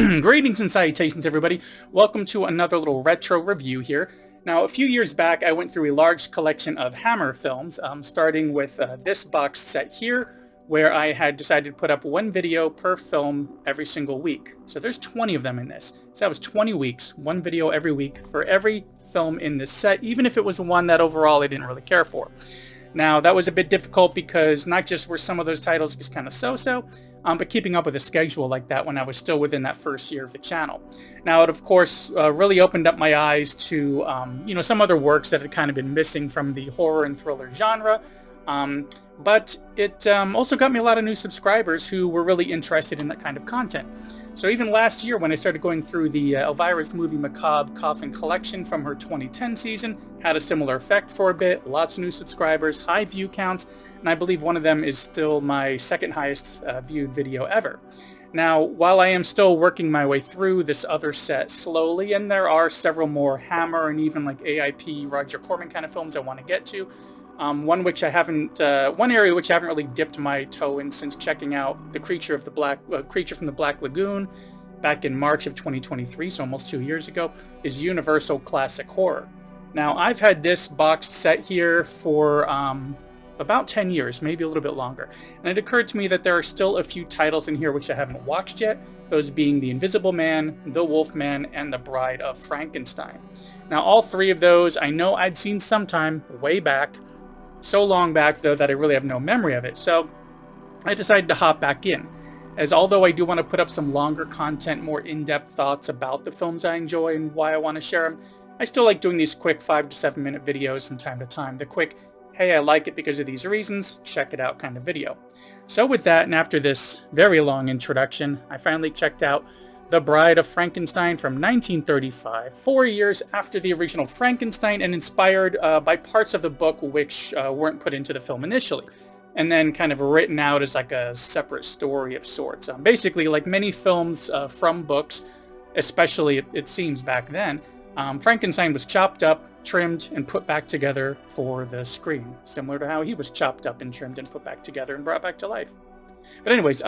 Greetings and salutations, everybody. Welcome to another little retro review here. Now, a few years back, I went through a large collection of Hammer films, starting with this box set here, where I had decided to put up one video per film every single week. So there's 20 of them in this. So that was 20 weeks, one video every week for every film in this set, even if it was one that overall I didn't really care for. Now, that was a bit difficult because not just were some of those titles just kind of so-so, but keeping up with a schedule like that when I was still within that first year of the channel. Now, it of course really opened up my eyes to some other works that had kind of been missing from the horror and thriller genre. But it also got me a lot of new subscribers who were really interested in that kind of content. So even last year when I started going through the Elvira's Movie Macabre Coffin collection from her 2010 season, had a similar effect for a bit, lots of new subscribers, high view counts, and I believe one of them is still my second highest viewed video ever. Now, while I am still working my way through this other set slowly, and there are several more Hammer and even like AIP, Roger Corman kind of films I want to get to, one area which I haven't really dipped my toe in since checking out the Creature from the Black Lagoon back in March of 2023, so almost 2 years ago, is Universal Classic Horror. Now, I've had this boxed set here for about 10 years, maybe a little bit longer, and it occurred to me that there are still a few titles in here which I haven't watched yet, those being The Invisible Man, The Wolfman, and The Bride of Frankenstein. Now, all three of those I know I'd seen sometime way back, so long back though that I really have no memory of it, so I decided to hop back in, as although I do want to put up some longer content, more in-depth thoughts about the films I enjoy and why I want to share them, I still like doing these quick 5 to 7 minute videos from time to time, the quick, hey, I like it because of these reasons, check it out kind of video. So with that, and after this very long introduction, I finally checked out The Bride of Frankenstein from 1935, 4 years after the original Frankenstein, and inspired by parts of the book which weren't put into the film initially, and then kind of written out as like a separate story of sorts. Basically, like many films from books, especially it seems back then, Frankenstein was chopped up, trimmed, and put back together for the screen, similar to how he was chopped up and trimmed and put back together and brought back to life. But anyways,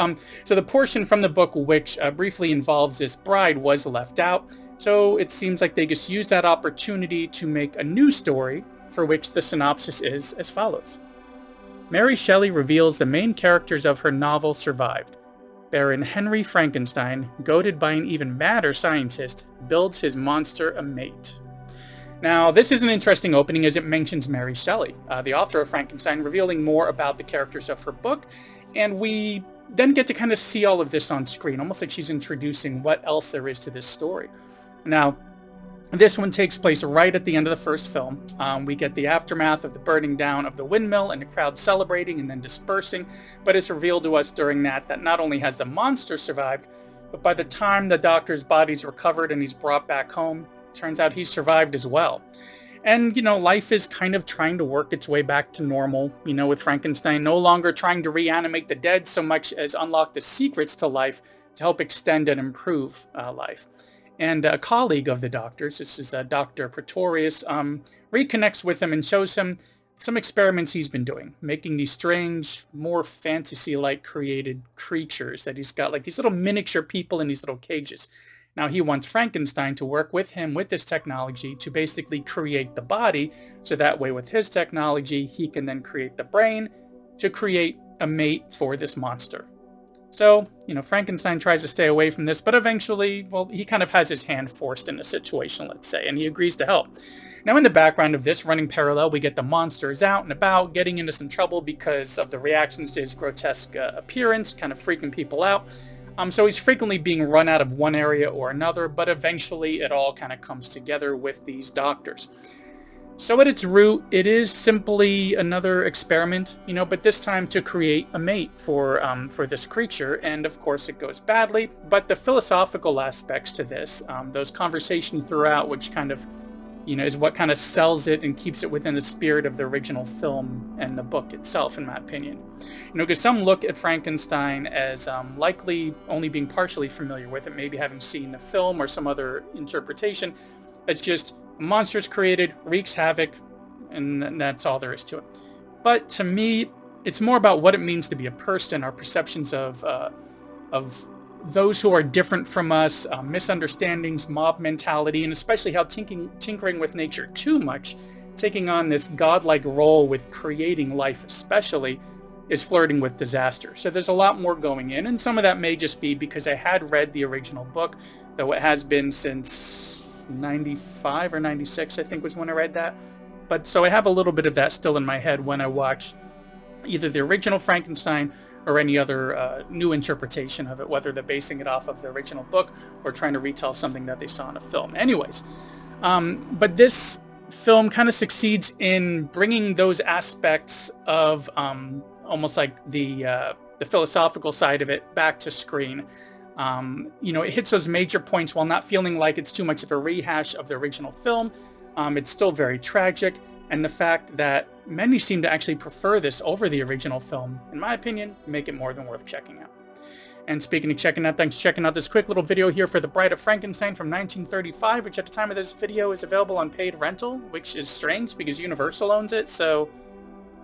so the portion from the book which briefly involves this bride was left out, so it seems like they just used that opportunity to make a new story, for which the synopsis is as follows. Mary Shelley reveals the main characters of her novel survived. Baron Henry Frankenstein, goaded by an even madder scientist, builds his monster a mate. Now, this is an interesting opening as it mentions Mary Shelley, the author of Frankenstein, revealing more about the characters of her book, and we then get to kind of see all of this on screen, almost like she's introducing what else there is to this story. Now, this one takes place right at the end of the first film. We get the aftermath of the burning down of the windmill and the crowd celebrating and then dispersing, but it's revealed to us during that not only has the monster survived, but by the time the doctor's body's recovered and he's brought back home, turns out he's survived as well. And, life is kind of trying to work its way back to normal, with Frankenstein no longer trying to reanimate the dead so much as unlock the secrets to life to help extend and improve life. And a colleague of the doctor's, this is Dr. Pretorius, reconnects with him and shows him some experiments he's been doing, making these strange, more fantasy-like created creatures that he's got, like these little miniature people in these little cages. Now, he wants Frankenstein to work with him with this technology to basically create the body, so that way with his technology, he can then create the brain to create a mate for this monster. So, Frankenstein tries to stay away from this, but eventually, well, he kind of has his hand forced in a situation, let's say, and he agrees to help. Now, in the background of this, running parallel, we get the monsters out and about, getting into some trouble because of the reactions to his grotesque appearance, kind of freaking people out. So he's frequently being run out of one area or another, but eventually it all kind of comes together with these doctors. So at its root, it is simply another experiment, but this time to create a mate for this creature, and of course it goes badly. But the philosophical aspects to this, those conversations throughout, which kind of, is what kind of sells it and keeps it within the spirit of the original film and the book itself, in my opinion. Because some look at Frankenstein as likely only being partially familiar with it, maybe having seen the film or some other interpretation. It's just monsters created, wreaks havoc, and that's all there is to it. But to me, it's more about what it means to be a person, our perceptions of those who are different from us, misunderstandings, mob mentality, and especially how tinkering with nature too much, taking on this godlike role with creating life especially, is flirting with disaster. So there's a lot more going in, and some of that may just be because I had read the original book, though it has been since 95 or 96, I think was when I read that. But so I have a little bit of that still in my head when I watch either the original Frankenstein or any other new interpretation of it, whether they're basing it off of the original book or trying to retell something that they saw in a film. Anyways, but this film kind of succeeds in bringing those aspects of almost like the philosophical side of it back to screen. It hits those major points while not feeling like it's too much of a rehash of the original film. It's still very tragic, and the fact that many seem to actually prefer this over the original film, in my opinion, make it more than worth checking out. And speaking of checking out, thanks for checking out this quick little video here for The Bride of Frankenstein from 1935, which at the time of this video is available on paid rental, which is strange because Universal owns it, so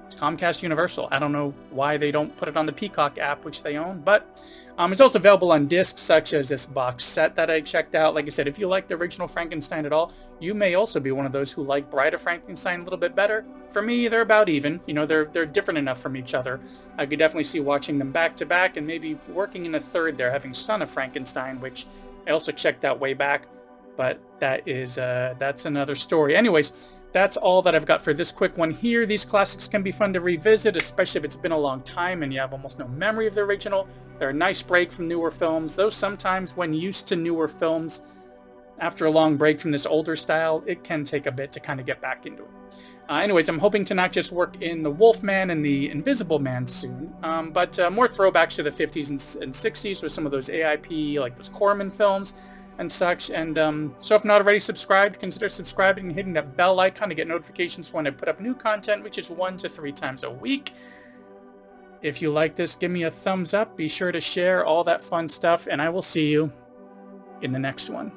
it's Comcast Universal. I don't know why they don't put it on the Peacock app, which they own, but it's also available on discs, such as this box set that I checked out. Like I said, if you like the original Frankenstein at all, you may also be one of those who like Bride of Frankenstein a little bit better. For me, they're about even. They're different enough from each other. I could definitely see watching them back to back and maybe working in a third there, having Son of Frankenstein, which I also checked out way back, but that's another story. Anyways, that's all that I've got for this quick one here. These classics can be fun to revisit, especially if it's been a long time and you have almost no memory of the original. They're a nice break from newer films, though sometimes when used to newer films, after a long break from this older style, it can take a bit to kind of get back into it. Anyways, I'm hoping to not just work in the Wolfman and the Invisible Man soon, but more throwbacks to the 50s and 60s with some of those AIP, like those Corman films and such. And so if not already subscribed, consider subscribing and hitting that bell icon to get notifications when I put up new content, which is 1 to 3 times a week. If you like this, give me a thumbs up. Be sure to share all that fun stuff, and I will see you in the next one.